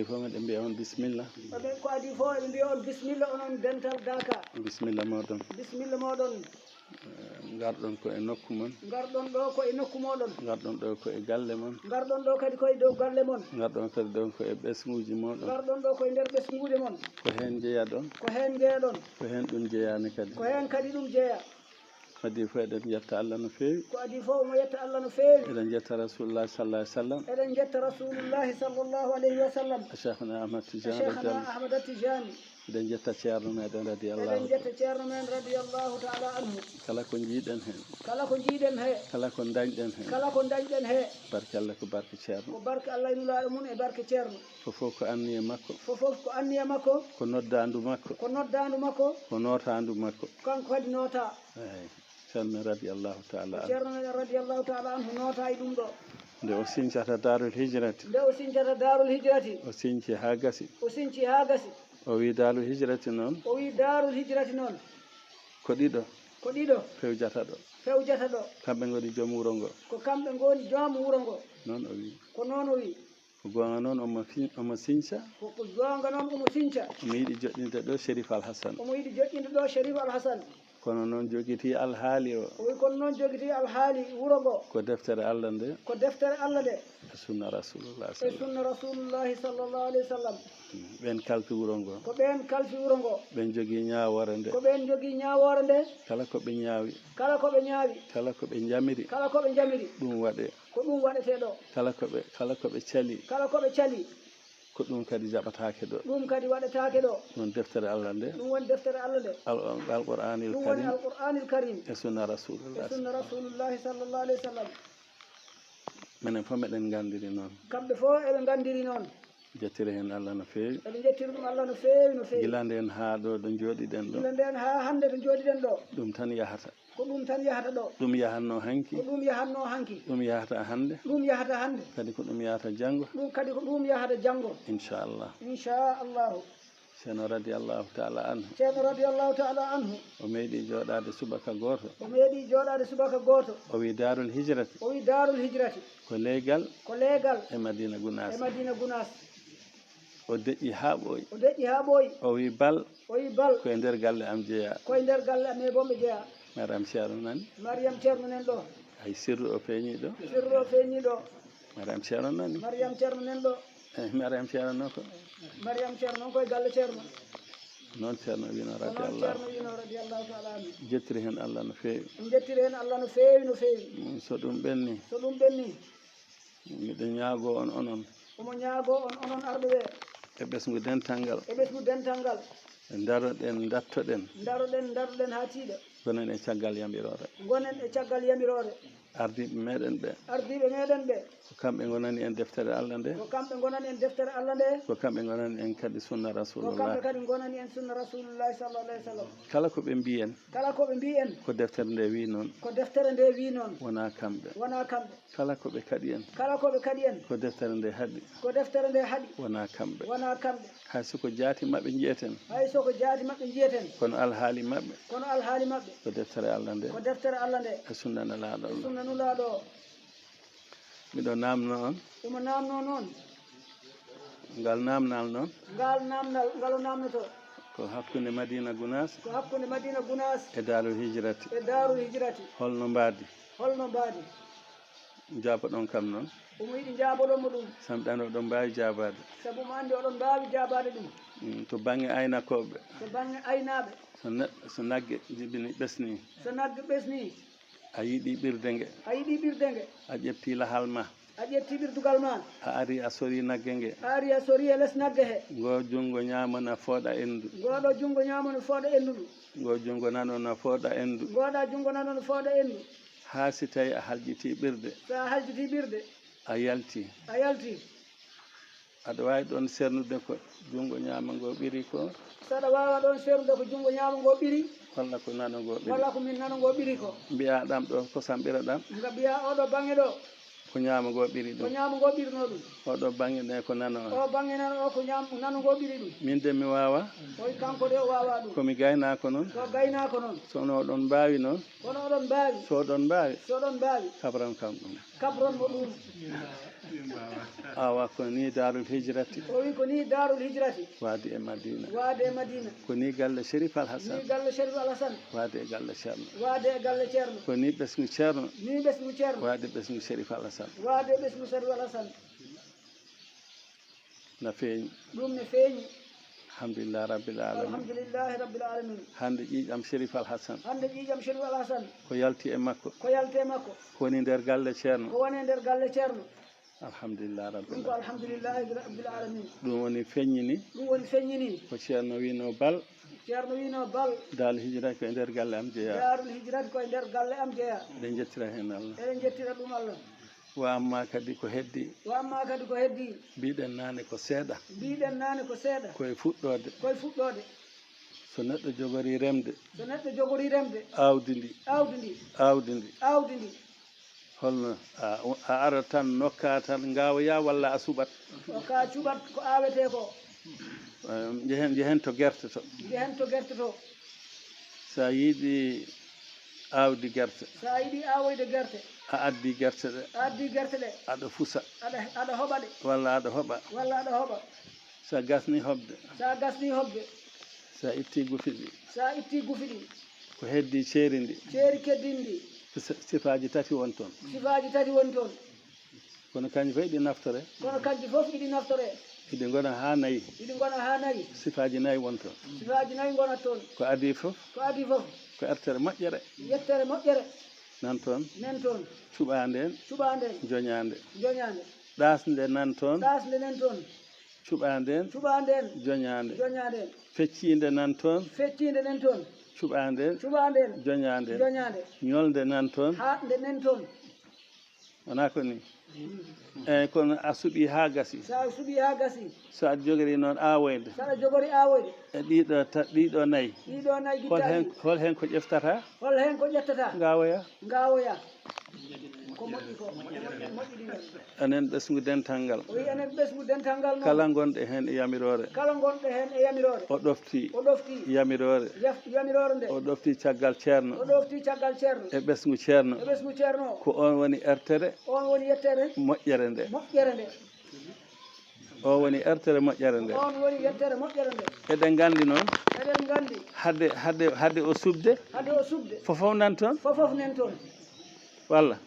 Fome ɗe mbiya on bisimilla. Ko adi fo ɓe mbiya on bisimilla onon dental daka. Bisimilla moɗon. Bisimilla moɗon. Garɗon ko e nokku mon. Garɗon ɗo ko e nokku moɗon. Garɗon ɗo ko e galle mon. Garɗon ɗo kadi koye dow galle mon. Garɗon kadi ɗon ko e ɓesguji moɗon. Garɗon ɗo koye nder ɓesgude mon. Ko hen jeeyaɗon. Ko hen jeeyaɗon. Ko hen ɗum jeeyani kadi. Ko hen kadi ɗum jeeya. Adi fof eɗen jetta Allah no fewi. Ko adi fof omo yetta Allah no fewi. Eɗen jetta Rasulullah sallallahu alaihi wasallam. Eɗen jetta Rasulullahi sallallahu alayhi wa sallam. Cheikhna Ahmad Tijani. Cheikhna Ahmad Tijani. Eɗen jetta ceerno meɗen radiyallahu. Eɗen jetta ceerno men radiyallahu ta'ala anhu. Kala ko jiiɗen hen. Kala ko jiiɗen he. Kala ko dañɗen hen. Kala ko dañɗen he. Barke Allah ko barke ceerno. Ko barke Allah e nulaaɗo mum e barke ceerno. Fofof ko anniye makko. Fofof ko anniye makko. Ko noddandu makko. Ko noddandu makko. Ko notandu makko. Kanko kadi noota. Eyi. Ceerno radiyallahu ta'ala anhu. Ceerno men radiyallahu ta'ala anhu noota e ɗum ɗo. Nde o siñcata darul hijrati. Nde o siñcata darul hijrati. O siñci ha gasi. O siñci ha gasi. O wi darul hijrati noon. O wi darul hijrati noon. Ko ɗiɗo. Ko ɗiɗo. Fewjata ɗo. Fewjata ɗo. Kamɓe ngoni joom wuro ngo. Ko kamɓe ngoni joom wuro ngo. Noon o wi. Ko noon o wi. Ko gonga noon omo siñca. Ko gonga noon omo siñca. Omo yiɗi joɗɗinde ɗo Chérif Al Hassan. Omo yiɗi joɗɗinde ɗo Chérif Al Hassan. Kono noon jogiti alhaali o. O wi kono noon jogiti alhaali wuro ngo. Ko deftere Allah nde. Ko deftere Allah nde. E sunna Rasulullah. E sunna Rasulullahi sallallahu alayhi wa sallam. ɓen kalfi wuro ngo. Ko ɓen kalfi wuro ngo. ɓen jogii ñaawore nde. Ko ɓen jogii ñaawoore nde. Kala ko ɓe ñaawi. Kala ko ɓe ñaawi. Kala ko ɓe jamiri. Kala ko ɓe jamiri. ɗum waɗe. Ko ɗum waɗetee ɗo. Kala ko ɓe cali. Kala ko ɓe cali. Ko ɗum kadi jaɓataake ɗo. ɗum kadi waɗetaake ɗo. ɗum deftere Allah nde. ɗum woni deftere Allah nde. Al-Qur'anil ɗum woni Karim. Al-Qur'anil Karim. E sunna Rasulullah. E sunna Rasulullahi sallallahu alayhi wa sallam. Minen fof meɗen gandiri noon. Kamɓe fof eɓe gandiri noon. Jettiri hen Allah no fewi. eɓe jettiri ɗum Allah no fewi no fewi. Gila nden ha ɗo ɗo jooɗiɗen ɗo. gila nden ha hande to jooɗiɗen ɗo. ɗum tan yahata. ko ɗum tan yahata ɗo. ɗum yahanno hanki. ko ɗum yahanno hanki. ɗum yahata hande. ɗum yahata hande. kadi ko ɗum yahata janggo. ɗum kadi ko ɗum yahata janggo. Inchallah. Inchallahu. ceerno radiyallahu ta'ala anhu. ceerno radiyallahu ta'ala anhu. o meeɗi jooɗade subaka goto. o meeɗi jooɗade subaka goto. o wi darul hijrati. o wi darul hijrati. ko leygal. ko leygal. e Madina Gounass. e Madina Gounass. o deƴƴi ha ɓooyi. o deƴƴi ha ɓooyi. o wi bal. o wi bal. koye nder galle am jeeya. koye nder galle am e bomɓe jeeya. madame ceerno nani. Mariame ceerno nen ɗo. hay sirru o feeñi ɗo. sirru o feeñi ɗo. madame ceerno nani. Mariame ceerno nen ɗo. mariame ceerno noon ko. Mariame ceerno noon koye galle ceerno. noon ceerno wino noon radiyallahu. ceerno wino radiyallahu ta'ala anhu. jettiri hen Allah no fewi. ɗum jettiri hen Allah no fewi no fewi. so ɗum ɓenni. so ɗum ɓenni. miɗo ñaago on onon. omo ñaago on onon arɓe ɓe. e ɓesgu dental ngal. e ɓesgu dental ngal. daroɗen dattoɗen. daroɗen ha tiiɗa. gonen e caggal yamirore. gonen e caggal yamirore. ardiɓe meɗen ɓe. ardiɓe meɗen ɓe. ko kamɓe gonani en deftere Allah nde. ko kamɓe gonani en deftere Allah nde. ko kamɓe gonani en kadi sunna ko Rasulullah. kamɓe kadi gonani en sunna Rasulullahi sallallahu alayhi wa sallam. kala ko ɓe mbi en. kala ko ɓe mbi en. ko deftere nde wi noon. ko deftere nde wi noon. wona kamɓe. wona kamɓe. kala ko ɓe kadi en. kala ko ɓe kadi en. ko deftere nde haaɗi. ko deftere nde haaɗi. wona kamɓe. wona kamɓe. hay soko jaati maɓɓe jiyeten. hay soko jaati maɓɓe jiyeten. kono alhaali maɓɓe. kono alhaali maɓɓe. ko deftere Allah nde. ko deftere Allah nde. e sunna nelaɗo Allah. sunna nulaaɗo o. miɗo namno on. omo namno noon. ngal namnal noon. ngal namdal ngalo namnoto. ko hakkunde Madina Gounass. ko hakkunde Madina Gounass. e darul hijrati. e darul hijrati. holno mbaadi. holno mbaadi. jaaboɗon kam noon. omo yiɗi jaaboɗonmo ɗum. samɗan oɗon mbawi jabade. sabu mo andi oɗon mbawi jabade ɗum. to banggue aynakoɓe. to banggue aynaɓe. so naggue jibini ɓesni. so naggue ɓesni. a yiiɗi ɓirde ngue. a yiiɗi ɓirde ngue. a ƴetti lahal ma. a ƴetti ɓirdugal ma. a ari a sori naggue ngue. a ari a sori e less naggue he. ngo jungo ñamana fooɗa endu. ngoɗo jungo ñamano fooɗa endu ɗum. ngo jungo nanona fooɗa endu. ngoɗa jungo nanono fooɗa endu. ha si tawi a haljiti ɓirde. sa haljiti ɓirde. a yalti. a yalti. aɗa wawi ɗon sernude ko jungo ñama ngo ɓiri ko. saɗa wawa ɗon sernude ko jungo ñama ngo ɓiri. walla ko nano ngo ɓiri. walla ko min nano ngo ɓiri ko. mbiya ɗam ɗo kosam ɓiraɗam. nga mbiya oɗo banggue ɗo. ko ñama ngo ɓiri ko ɗum. ñama ngo ɓirno ɗum. oɗo banggue ɗe ko nano o. o banggue nano o ko nano ngo ɓiri ɗum. min de mi wawa. oy kanko de o wawa ɗum. komi gaynako noon. ko gaynako noon. sono oɗon mbawi noon. kono oɗon mbawi. so oɗon mbawi. so oɗon mbawi. kabran kam ɗum. kabron mo ɗum. awa ko ni darul hijrati o wi ko ni darul hijrati wadi e madina waade e madina ko ni galle sherif al hasan ni galle sherif al hasan wadi e galle ceerno waade e galle ceerno ko ni ɓesgu ceerno ni ɓesgu ceerno wadi ɓesgu sherif al hasan waade e ɓesgu sherif al hasan na feeñi ɗum ne feeñi alhamdulillah rabbil alamin alhamdulillahi rabbil alamin hande ƴiƴam sherif al hasan hande ƴiƴam sherif al hasan ko yalti e makko ko yalte makko ko woni nder galle ceerno ko woni nder galle ceerno alhamdulillah ɗum rabbil ko alamin alhamdulillahi rabbil alamin ɗum woni feññini ɗum woni feññini ko ceerno wino bal ceerno wino bal dal hijira ko e nder galle am jeeya darul hijrati koye nder galle am jeeya eɗen jettira hen allah eɗen jettira ɗum allah wa amma kadi ko heddi wa amma kadi ko heddi mbiɗen nane ko seeɗa mbiɗen nane ko seeɗa koye fuɗɗode koye fuɗɗode so neɗɗo jogori remde so neɗɗo jogori remde awdi ndi awdi ndi awdi ndi awdi ndi holno a ara tan nokka tan gawoya walla a suɓat o ka cuɓat ko awete ko jehen to guerte to jehen to guerte to sa yiiɗi awdi guerte sa yiiɗi awoyde guerte a addi guerte ɗe a addi guerte ɗe aɗa fusa aɗa hoɓa ɗe walla aɗa hoɓa walla aɗa hoɓa sa gasni hoɓde sa gasni hoɓde sa itti gufi ɗi sa itti gufi ɗi ko heddi ceeri ndi ceeri keddin ndi sifaji tati won toon sifaji tati woni toon kono kanƴi fof ɗi naftore kono kanji fof iɗi naftore iɗi gona ha nayyi iɗi gona ha nayyi sifaji nayyi won toon sifaji nayyi gonat toon ko adi fof ko adi fof ko ertere moƴƴere yettere moƴƴere nan toon nen toon cuɓande en cuɓande en joñande joñande ɗasde nan toon ɗasde nen toon cuɓande en cuɓande en joñande joñade en feccinde nan toon feccinde nen toon cuɓande en cuɓande en joñande en joñade ñolde nan toon haɗde nen toon wona ko ni eyyi kono a suuɓi ha gasi sa suuɓi ha gasi so aɗa jogori noon awoyde saɗa jogori awoyde e ɗiɗo nayyi ɗiɗo nayyi guittaji hol hen ko ƴeftata hol hen ko ƴettata gawoya gawoya ko moƴƴi ko moƴƴi ɗi enen ɓesgu dental ngal o wi enen ɓesgu dental ngal kala gonɗe hen e yamirore kala gonɗe hen e yamirore o ɗofti o ɗofti yamirore yamirore nde o ɗofti caggal ceerno o ɗofti caggal ceerno e ɓesgu ceerno e ɓesgu ceerno o ko on woni ertere on woni yettere moƴƴere nde moƴƴere nde o woni ertere moƴƴere nde on woni yettere moƴƴere nde eɗen gandi noon eɗen gandi hadde o subde hade o subde fofof nan toon fofof nen toon walla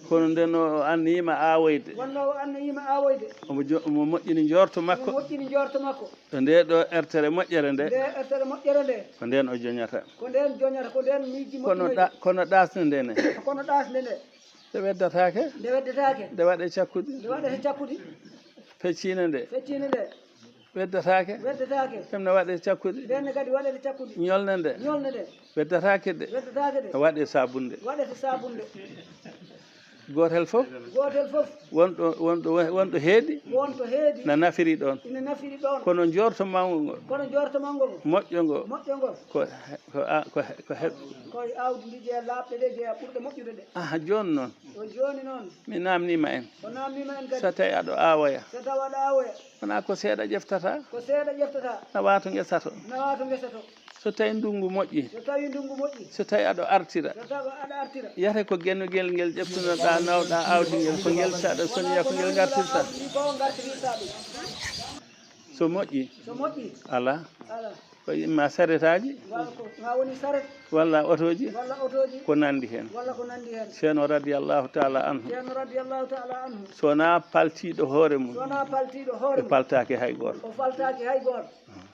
kono nden o anniyima awoyde wonno o anniyima awoyde omo moƴƴini jorto makko moƴƴini jorto makko to nde ɗo ertere moƴƴere nde nde ertere moƴƴere nde ko nden o joñata ko nden joñata ko nden miiji moƴƴinoyde kono ɗasde ndene kono ɗasde nde nde weddatake nde weddetake nde waɗe cakkudi nde waɗete cakkudi feccine nde feccine nde weddatake weddetake ɗemne waɗe cakkudi ndenne kadi waɗete cakkudi ñolne nde ñolne nde weddatake de weddetake de waɗe sabunde waɗete sabunde gotel fof gotel fof wonɗo heeɗi wonto heedi na nafiri ɗon ina nafiri ɗon kono jorto mawgo ngo kono jorto mango ngo moƴƴo ngo moƴƴo ngo ko heɓ koye awdi ndi jeeya laaɓɗe ɗe jeeya ɓurɗe moƴƴude ɗe aha joni noon o joni noon mi namnima en o namnima en kadi so tawi aɗa awoya so tawa aɗa awoya wona ko seeɗa ƴeftata ko seeɗa ƴeftata nawa to guesa to nawa to guesa to so tawi ndungu moƴƴi so tawi ndungu moƴƴi so tawi aɗa artira so tawa aɗa artira yiyata ko guennugel ngel ƴeftunoɗa nawɗa awdi ngel ko ngel saɗa soniya ko ngel gartirta ni ko gartirta ɗum so moƴƴi so moƴƴi ala ala ko imma saretaji ma woni saret walla otoji walla otoji ko nandi hen walla ko nandi hen ceerno radiallahu taala anhu ceerno radiallahu taala anhu sowona paltiɗo hoore mum sowona paltiɗo hoore mum paltaki hay goto o faltaki hay goto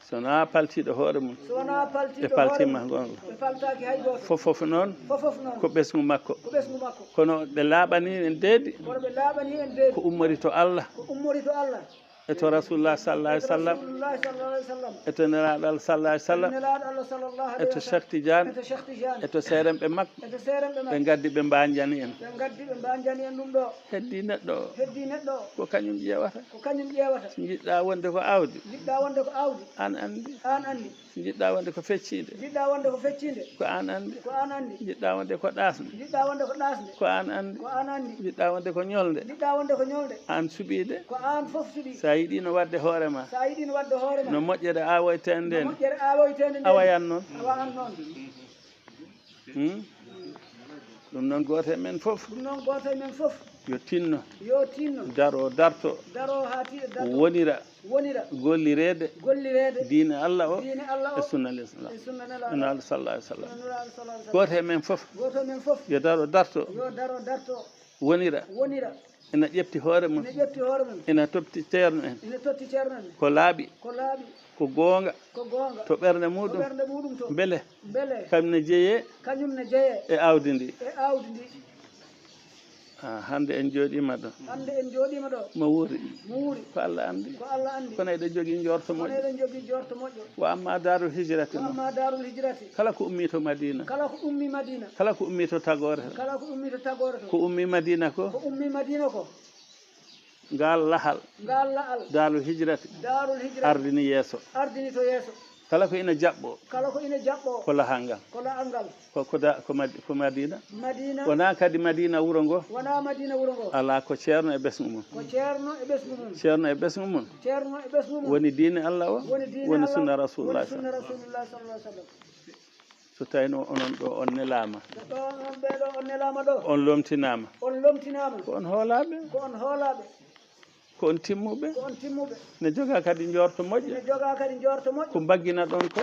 sowona paltiɗo hoore mum sowona paltiɗo paltima gonga ɓe faltaki hay goto fofof noon fofof noon ko ɓesgu makko ko ɓesgu makko kono ɓe laaɓani en deedi kono ɓe laaɓani en deedi ko ummori to Allah ko ummori to Allah e to rasulullah sallallahu alih w sallam rasulullahi sallallahu alih w sallam e to nelaɗo Allah sallallahu alih w sallam nelaɗo Allah sallallahu e alih to wa sallam Cheikh Tidiane e to Cheikh Tidiane e to seeremɓe makko e to seeremɓe ɓe makko gaddi ɓe mbanjani en ɓe gaddi ɓe mbanjani en ɗum ɗo heddi neɗɗo o heddi neɗɗo o ko kañum ƴewata ko kañum ƴeewata so jiɗɗa wonde ko awdi jiɗɗa wonde ko awdi an andi an andi so jiɗɗa wonde ko feccide jiɗɗa wonde ko feccinde ko an andi ko an andi jiɗɗa wonde ko ɗasde jiɗɗa wonde ko ɗasde ko an andi ko an andi jiɗɗa wonde ko ñolde jiɗɗa wonde ko ñolde an suɓide ko an fof suuɓi sa yiɗino wadde hoorema sa yiɗino wadde hoore ma no moƴƴere awoytede nden moƴƴere awoytede nde awayan noon awa an noon ɗum noon goto e men fof ɗum noon goto e men fof yo tinno yo tinno daro darto daro ha tiɗa darto wonira gollirede diine Allah o diine Allah o e sunna l'islam e sunna nelaɗo nelaɗo sallallahu alaihi wasallam nelaɗo sallallahu alaihi goto e men fof yo daro darto wonira ina ƴefti hoore mum ina totti ceerno en ko laaɓi ko goonga to ɓernde muɗum beele kañum ne jeeye e awdi ndi hande en jooɗima ɗo mo wuuri ko Allah andi kono eɗen jogui jorto moƴƴo wa amma darul hijrati kala ko ummi to madina kala ko ummi to tagore ko ummi madina ko ngal lahal darul hijrati ardini yeeso kala ko ina jaɓɓo ko lahal ngal ko madina wona kadi madina wuro ngo ala ko ceerno e ɓesgu mum ceerno e ɓesgu mum woni diine Allah o woni sunna rasulullah so tawino onon ɗo on nelama on lomtinama ko on hoolaɓe ko on timmuɓe ne joga kadi jorto moƴƴo ko baggina ɗon ko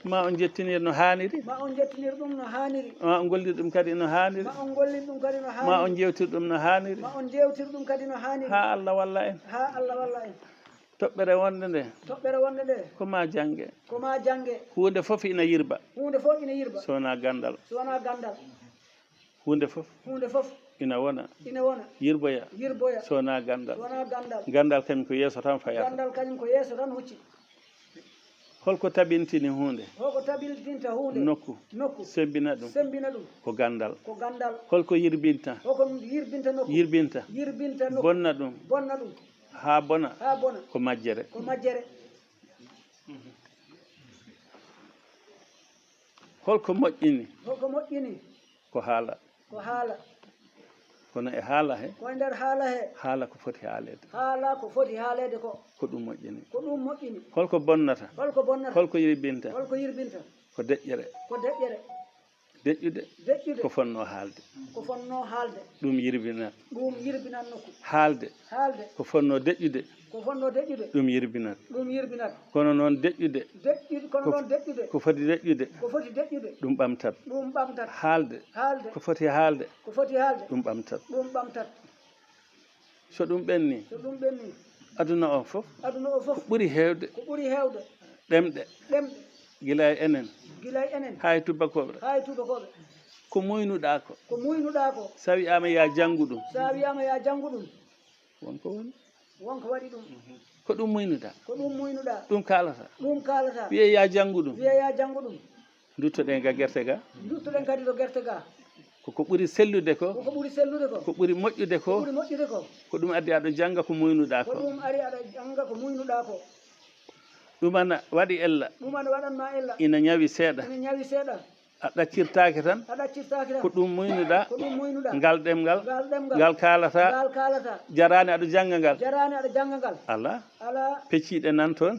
ma on jettinir no hanniri ma on gollir ɗum kadi no hanniri ma on jewtir ɗum no hanniri ha Allah walla en toɓɓere wonde nde koma jangge hunde fof ina yirba sowona gandal hunde fof ina wona yirboya sowona gandal kañum ko yeeso tan fayata holko tabintini hunde nokku sembina ɗum ko gandal holko yirbinta bonna ɗum ha bona ko majjere holko moƴƴini ko haala kono e haala he haala ko foti haalede ko ɗum moƴƴini holko bonnata holko yirbinta ko deƴƴere deƴƴude ko fonno haalde ɗum yirbinat haalde ko fonno deƴƴude ɗum yirbinat kono noon deƴƴude ko foti deƴƴude ɗum ɓamtat haalde ko foti haalde ɗum ɓamtat so ɗum ɓenni aduna o fof ko ɓuri heewde ɗemɗe gila e enen hay tubakoɓe ko muynuɗa ko sa wiyama ya janggu ɗum wonko waɗi ɗum ko ɗum muynuɗa ɗum kalata wiye ya janggu ɗum duttoɗen ga guerte ga koko ɓuri sellude ko ko ɓuri moƴƴude ko ko ɗum addi aɗa janga ko muynuɗa ko ɗumana waɗi ella ina ñawi seeɗa a ɗaccirtake tan ko ɗum muynuɗa ngal ɗemgal ngal kalata jarani aɗa jangga ngal ala pecciɗe nan toon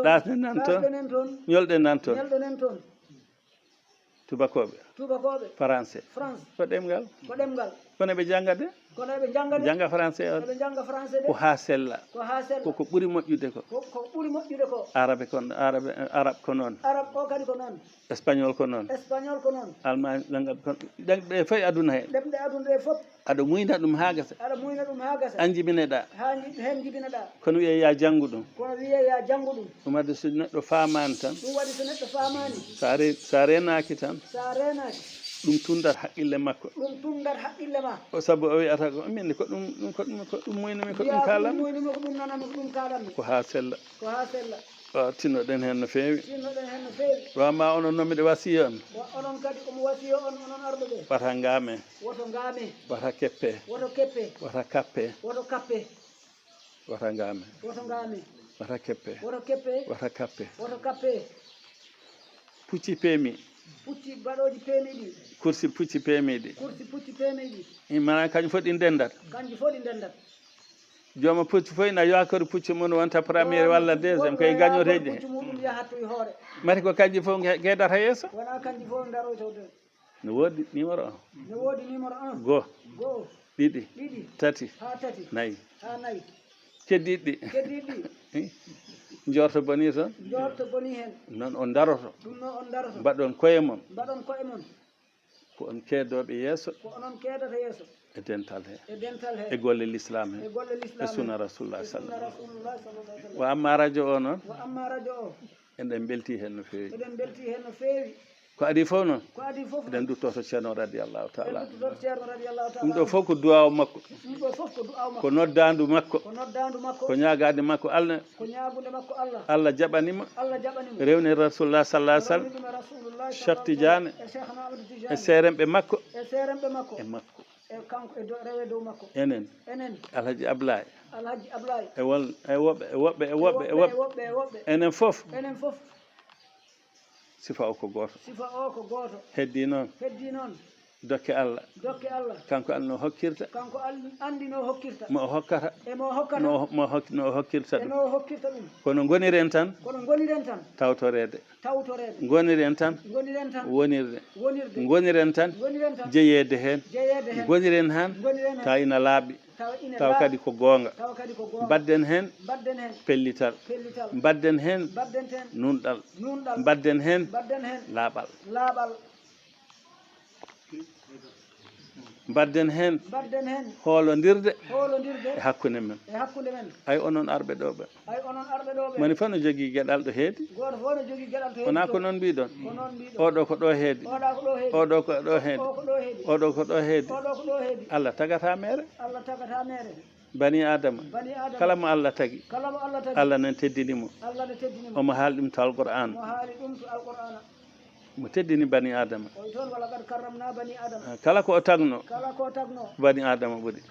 ɗasɗe nan toon ñolɗe nan toon tubakoɓe français ko ɗemgal kono ɓe jangga de jangga français o ko ha sella koko ɓuuri moƴƴude ko arabe ko noon espagnol ko noon allemagne ɗe fof e aduna he aɗa muyna ɗum ha gasa an jibineɗa kono wiye ya janggu ɗum ɗum wadde so neɗɗo famani tan sa renaki tan ɗum tundat haqqille makko o saabu o wiyata ko minne ko ɗum muynumi ko ɗum kalanmi ko ha sella o tinnoɗen hen no fewi wama onon noon mbiɗa wasiya on wata ngame wata keppe wata kappe wata ngame wata keppe wata kappe pucci peemi kursi pucci peemiɗi mana kañum fof ɗi ndendat joma pucci fof ina yakori pucci mum wonta premiére walla deuxiéme koye gañoteji he mati ko kanƴi fof gueɗata yeeso no woodi numéro 1 goo ɗiɗi tati ha tati nayi ha nayi keddiɗɗi jorto boni toon jorto boni hen noon on daroto ɗum noon on daroto mbaɗon koye mon mbaɗon koye mon ko on keedoɓe yeeso ko onon keedata yeeso e dental he e dental he e golle l'islam he e golle e l'islam sunna rasulullah sunna sallam rasulullah sallallahu alaihi wa amma radio o noon wa amma radio o eɗen belti hen no feewi eɗen belti hen no feewi ko adi fof noon ko adi fof eɗen duttoto ceerno radiallahu taala duttoto ceerno radiallahu taala ɗum ɗo fof ko duwaw makko ɗum ɗo fof ko du'aw makko ko noddandu makko ko noddandu makko ko ñagade makko Allah ko ñaagude makko Allah Allah jaɓanimo Allah jaɓanimo rewni rasulullah sallallahu alaihi wasallam ɗum rasulullah Cheikh Tidiane e Cheikh Amadou e Tidiane seremɓe makko e seremɓe makko e makko e kanko e rewe dow makko enen enen alhaji Ablaye alhaji Ablaye e won e woɓɓe enen fof enen fof sifa o ko goto sifa o ko goto heddi noon dokke Allah dokke Allah kanko anno hokkirta kanko andi no hokkirta mo hokkata e mo hokkata no hokkirta e ɗum no hokkirta ɗum kono goniren tan tawtorede goniren tan wonirde goniren tan jeeyede hen goniren han taw ina laaɓi taw kadi ko goonga badden hen pellital badden hen nunɗal badden hen laaɓal badden hen hoolodirde e hakkunde men ay onon arɓe ɗo ɓe moni fof no jogui gueɗal ɗo heedi wona ko noon mbiɗon oɗo ko ɗo heedi oɗo ko ɗo heedi oɗo ko ɗo heedi Allah tagata mere bani adama kala mo Allah tagui Allah nan teddinimo omo haali ɗum to alqur'an mo teddini bani adama kala ko o tagno bani adama ɓuuri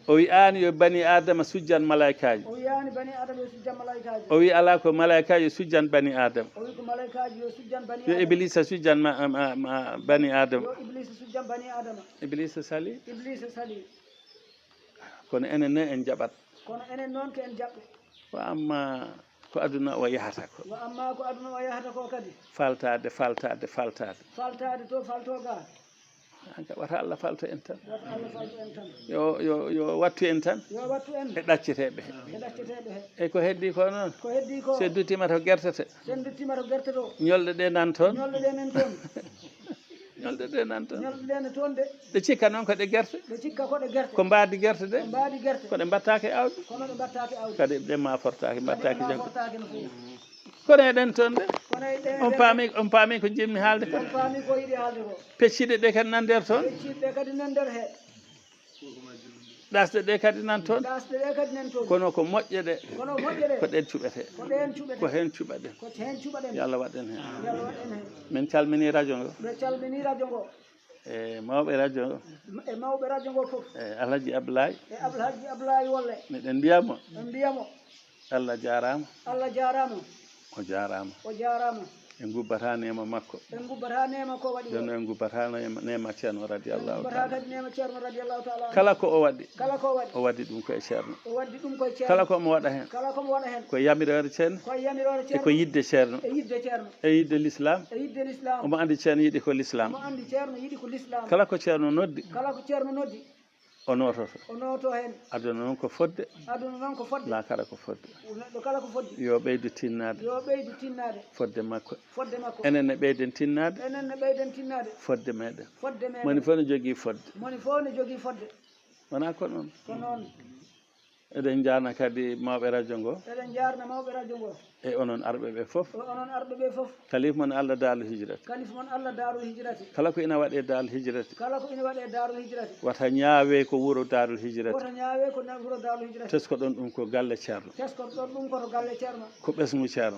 o wi an yo bani adama sujjan malaikaji o wi ala ko malaikaji sujjan bani adama yo iblisa sujjan bani adama iblisa sali kono enen ne en jaɓat wa amma ko aduna o yahata ko kadi faltade wata Allah falto en tan yo wattu en tan e ɗacceteɓe he e ko heddi ko noon seddutima to guertete ñolɗe ɗe nan toon ñolɗe ɗe nan toon ɗe cikka noon ko ɗe guerte ko mbadi guerte de koɗe mbattake awdi kadi ɗe ma fortaki mbattaki jaggo kono eɗen toon de on paami ko jimmi haalde ko pecciɗe ɗe kadi nan nder toon ɗasɗe ɗe kadi nan toon kono ko moƴƴe ɗe ko ɗen cuɓete ko hen cuɓaɗen yo Allah waɗen hen min calmini radio ngo e mawɓe radio ngo e alhaji Ablaye wolle miɗen mbiyamo Allah jarama o jarama en gubbata nema makko jonno en gubbata nema ceerno radiallahu taala kala ko o waɗi ɗum koye ceerno kala ko omo waɗa hen ko yamirore ceerno e ko yidde ceerno e yidde l'islam omo andi ceerno yiɗi ko l'islam kala ko ceerno noddi o nototo hen aduna noon ko fodde la kala ko fodde yo ɓeydu tinnade fodde makko enen ne ɓeyden tinnade fodde meɗen moni fof ne jogui fodde wona ko noon eɗen jarna kadi mawɓe radio ngo e onon arɓeɓe foof kalif mon Allah daaru hijrati kala ko ina waɗe daaru hijrati wata ñaawe ko wuuro daaru hijrati tesko ɗon ɗum ko galle ceerno ko ɓesgu ceerno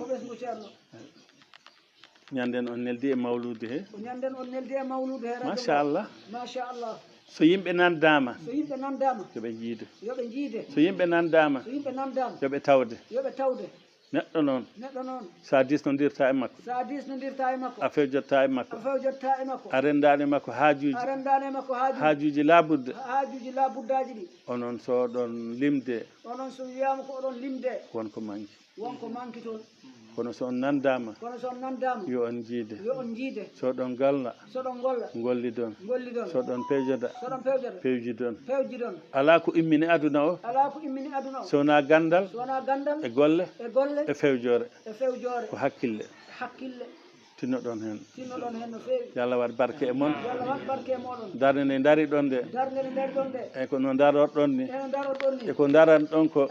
ñanden on neldi e mawlude he machallah so yimɓe nandama yoɓe jiide so yimɓe nandama yoɓe tawde neɗɗo noon sa disnodirta e makko a fewjotta e makko a rendani makko haajuji labudde onon so ɗon limde wonko manki toon kono so on nandama yo on jiide soɗon galna gollidon soɗon pewjoda pewjidon ala ko immini aduna o sowona gandal e golle e fewjore ko hakkille tinnoɗon hen no feewi yo Allah waɗ barke e mon darde nde daari ɗon nde e ko no darorɗon ni e ko daran ɗon ko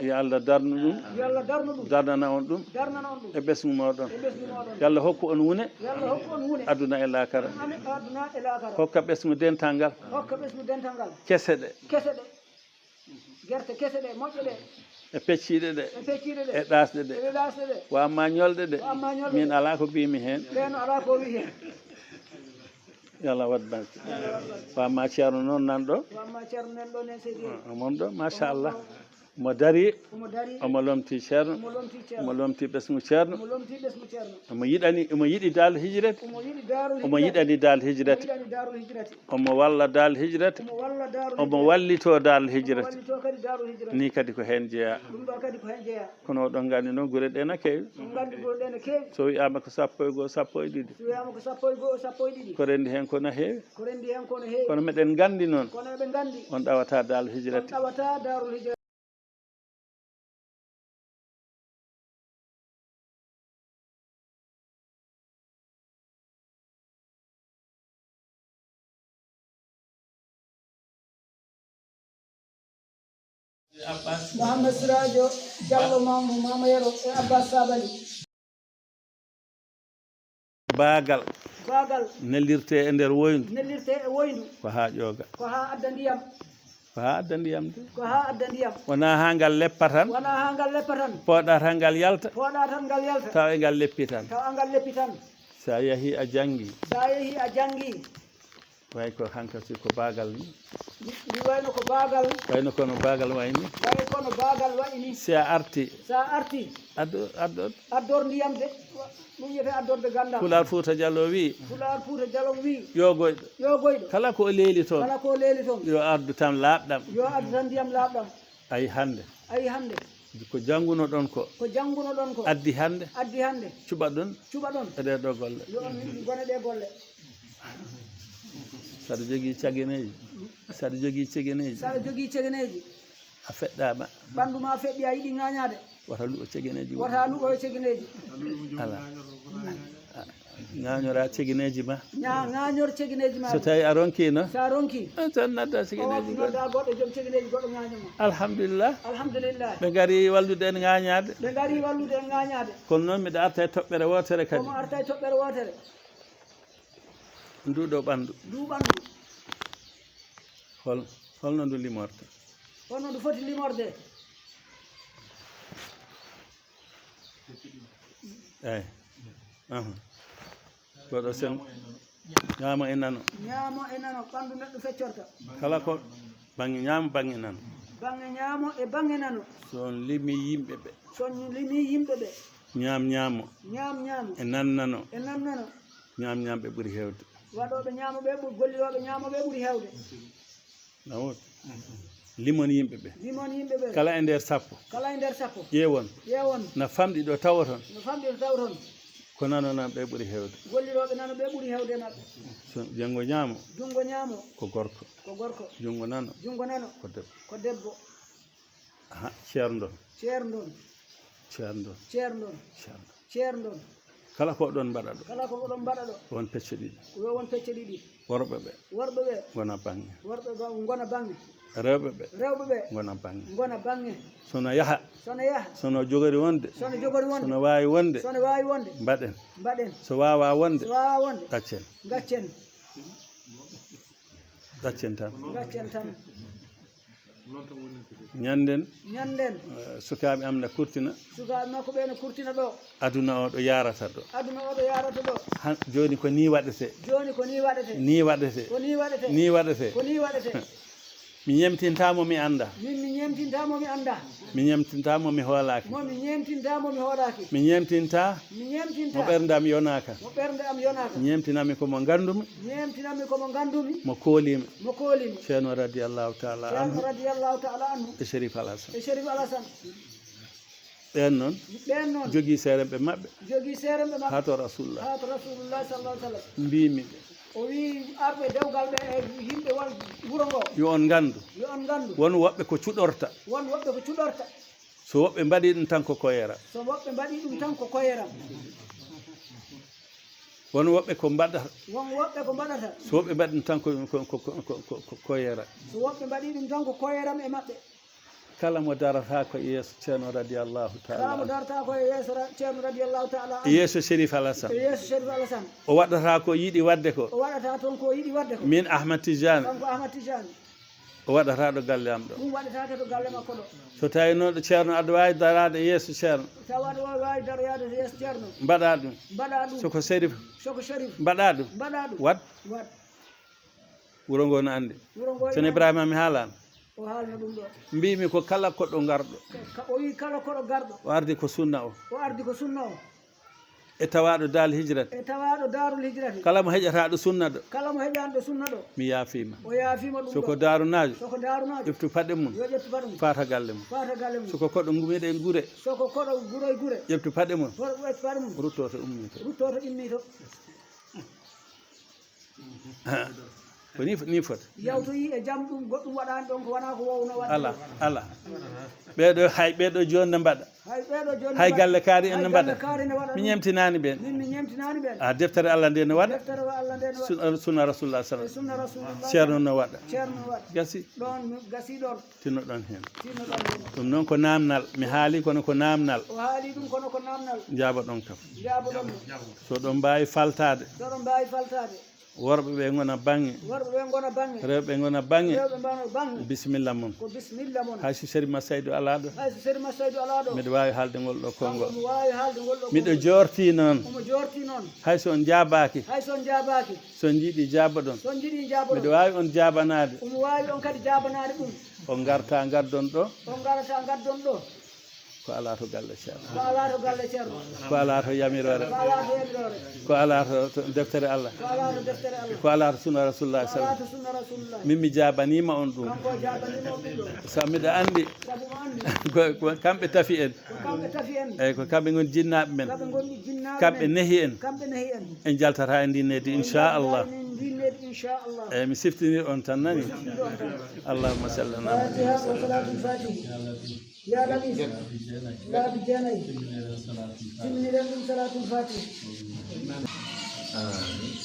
yo Allah darnu ɗum darnana on ɗum e ɓesgu moɗon yo Allah hokku on wune aduna e lakara hokka ɓesgu dental ngal kese ɗe gerte kese ɗe moƴƴe ɗe e pecciɗe ɗe e ɗasɗe ɗe wamma ñolɗe ɗe min ala ko mbimi hen yo Allah waɗ barke wamma ceerno noon nanɗo omon ɗo machallah omo dari omo lomti ceerno omo lomti ɓesgu ceerno omo yiɗi dal hijrete omo yiɗani dal hijrete omo walla dal hijrete omo wallito dal hijrete ni kadi ko hen jeeya kono oɗon gandi noon guure ɗe na kewi so wiyama ko 1 sappo e ɗiɗi ko rendi hen kono heewi kono meɗen gandi noon on ɗawata dal hijrete Mohamed Sirajo Diallo Mama Yero e Abbas Sabali bagal nellirte e nder woyndu ko ha ƴooga ko ha adda ndiyam wona ha ngal leppa tan poɗa tan ngal yalta taw e ngal leppi tan sa yeehi a janggi way ko hankasi ko bagal ni wayno kono bagal wayni si a arti addor ndiyam de ɗum wiyete addorde gandal Pulaar Fuuta Jallo wi yogoyɗo kala ko leeli toon yo addu tan laaɓɗam ndiyam laaɓɗam ayi hande ko jannguno ɗon ko addi hande cuɓa ɗon e ɗe ɗo golle saɗa jogii cegeneji a feɗɗama ɓanndu ma feɗɗi a yiɗi ŋañade wata luɓo cegeneji ala ŋañora cegeneji ma so tawi a ronkino tan nadda cegeneji goɗɗo alhamdulillah ɓe gari wallude en ŋañade kono noon mbiɗa arta e toɓɓere wotere kadi nduɗo ɓanndu holno ndu limorte ndu foti limorde eyi goɗo sen ñaamo e nano ɓanndu neɗɗo feccorta kala ko bange ñaamo bange nano so on limi yimɓe ɓe ñaamo e nannano ñaam ɓe ɓuri hewde waɗoɓe ñaamoɓe golliroɓe ñaamoɓe ɓuri hewde nawot limon yimɓe ɓe kala e nder sappo ƴeewon no famɗi ɗo tawa toon ko nanonan ɓe ɓuri hewde so janngo ñaamo ko gorko junngo nano ko debbo ceerndon kala ko ɗon mbaɗa ɗo won pecce ɗiɗi worɓe ɓe gona bange rewɓe ɓe gona bange sono yaha sono jogori wonde sono wawi wonde mbaɗen so wawa wonde gaccen tan ñanden sukaɓe am ne kurtina ɗo aduna o ɗo yarata ɗo joni ko ni waɗete mi ñemtintamo mi anda mi ñemtintamo mi hoolaki mi ñemtinta mo ɓerdam yonaka ñemtinami komo gandumi mo koolimi ceerno radiallahu taala anhu e Chérif Alassane ɓen noon jogii seeremɓe maɓɓe haa to rasulullah sallallahu alaihi wasallam mbimi ɓe o wi arɓe dewgal ɓe e yimɓe won wuro ngo yo on nganndu won woɓɓe ko cuɗorta so woɓɓe mbaɗi ɗum tan ko koyeram won woɓɓe ko mbaɗata so woɓɓe mbaɗi ɗum tan ko koyeram e maɓɓe kala mo darata ko yeeso ceerno radiallahu taala yeeso Chérif Alassane o waɗata ko yiɗi wadde ko min Ahmad Tidiane o waɗata ɗo galle am ɗo so tawi noon ɗo ceerno aɗa wawi darade yeeso ceerno mbaɗa ɗum soko Chérif mbaɗa ɗum wat wuro ngo no andi ceerno Ibrahima mi haalano o haalno ɗum ɗo mbimi ko kala koɗɗo garɗo o wi kala koɗo garɗo o ardi ko sunna o e tawaɗo darul hijrate kala mo heƴataɗo sunna ɗo mi yaafima soko darunajo ƴeftu paɗe mum fata galle mum soko koɗo gumiɗe e guure ƴeftu paɗe mum ruttoto ummito ko ni fota yawtoyi e jam ɗum goɗɗum waɗani ɗon ko wona ko wowno waɗ ala ɓeɗo hay ɓeɗo joni ne mbaɗa hay galle kaari en ne mbaɗa mi ñemtinani ɓen a deftere Allah nde ne waɗa sunna rasulullah ceerno no waɗa gasi ɗon tinno ɗon hen ɗum noon ko namnal mi haali kono ko namnal jaaba ɗon kam so ɗon mbawi faltade worɓe ɓe gona bange rewɓe gona bange bisimilla mum hay so Chérif Massaydou ala ɗo miɗo wawi haalde ngol ɗo konngol miɗo jorti noon hay so on jabaki so jiiɗi jaba ɗon miɗo wawi on jabanade on garta gardon ɗo ko ala to galle ceerno ko ala to yamirore ko ala to deftere Allah ko ala to sunna rasulullah min mi jabanima on ɗum sa miɗa andi ko kamɓe tafi en eyyi ko kamɓe goni jinnaɓe men kamɓe nehi en en jaltata e ndinnede inchallah eyyi mi siftinir on tan nani allahumma salli ala يا لطيف لا بجاني جمني لكم صلاة الفاتحة آمين